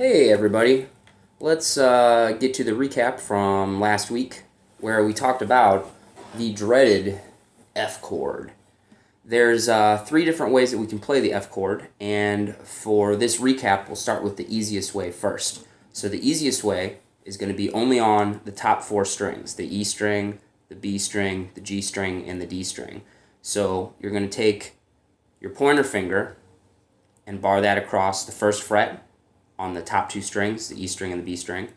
Hey everybody, let's get to the recap from last week where we talked about the dreaded F chord. There's three different ways that we can play the F chord, and for this recap we'll start with the easiest way first. So the easiest way is going to be only on the top four strings, the E string, the B string, the G string, and the D string. So you're going to take your pointer finger and bar that across the first fret on the top two strings, the E string and the B string.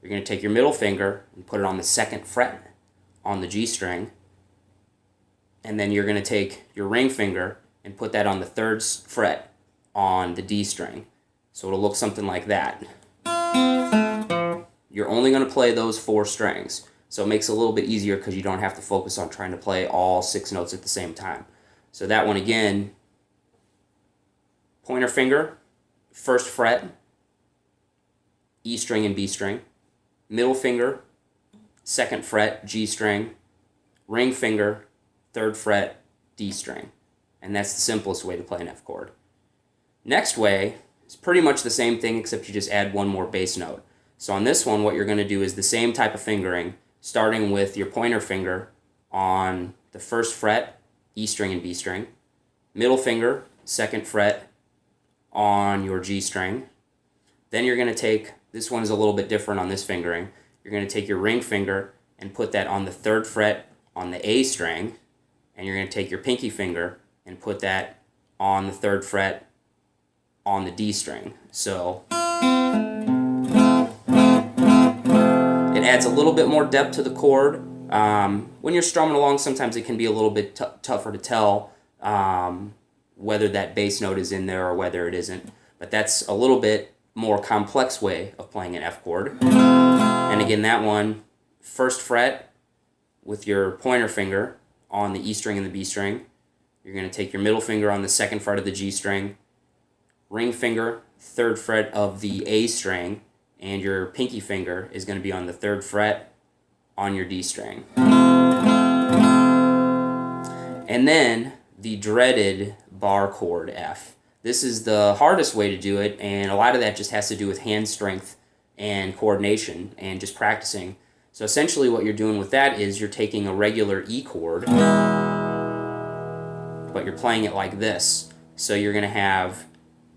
You're going to take your middle finger and put it on the second fret on the G string. And then you're going to take your ring finger and put that on the third fret on the D string. So it'll look something like that. You're only going to play those four strings. So it makes it a little bit easier because you don't have to focus on trying to play all six notes at the same time. So that one again, pointer finger, first fret, E string and B string, middle finger, second fret, G string, ring finger, third fret, D string. And that's the simplest way to play an F chord. Next way is pretty much the same thing except you just add one more bass note. So on this one what you're going to do is the same type of fingering, starting with your pointer finger on the first fret, E string and B string, middle finger, second fret on your G string. Then you're going to take, this one is a little bit different on this fingering, you're going to take your ring finger and put that on the third fret on the A string, and you're going to take your pinky finger and put that on the third fret on the D string. So it adds a little bit more depth to the chord. When you're strumming along, sometimes it can be a little bit tougher to tell whether that bass note is in there or whether it isn't. But that's a little bit more complex way of playing an F chord. And again, that one, first fret with your pointer finger on the E string and the B string. You're going to take your middle finger on the second fret of the G string, ring finger, third fret of the A string, and your pinky finger is going to be on the third fret on your D string. And then the dreaded bar chord F. This is the hardest way to do it, and a lot of that just has to do with hand strength and coordination and just practicing. So essentially what you're doing with that is you're taking a regular E chord, but you're playing it like this. So you're going to have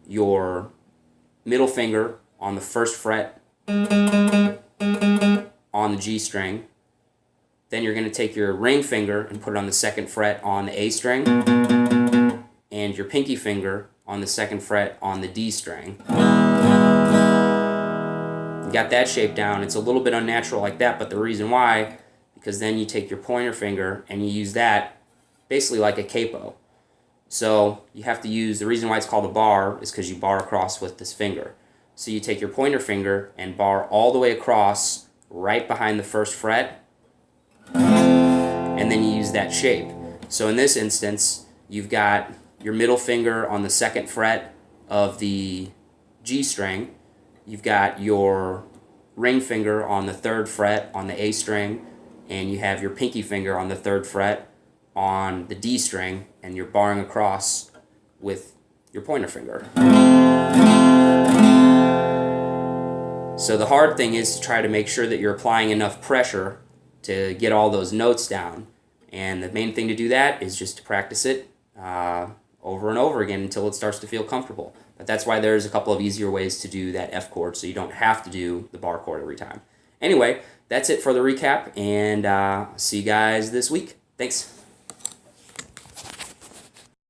your middle finger on the first fret on the G string. Then you're going to take your ring finger and put it on the second fret on the A string, and your pinky finger on the second fret on the D string. You got that shape down. It's a little bit unnatural like that, but the reason why, because then you take your pointer finger and you use that basically like a capo. So you have to use, the reason why it's called a bar is because you bar across with this finger. So you take your pointer finger and bar all the way across right behind the first fret, and then you use that shape. So in this instance, you've got your middle finger on the second fret of the G string, you've got your ring finger on the third fret on the A string, and you have your pinky finger on the third fret on the D string, and you're barring across with your pointer finger. So the hard thing is to try to make sure that you're applying enough pressure to get all those notes down. And the main thing to do that is just to practice it over and over again until it starts to feel comfortable. But that's why there's a couple of easier ways to do that F chord, so you don't have to do the bar chord every time. Anyway, that's it for the recap, and see you guys this week. Thanks.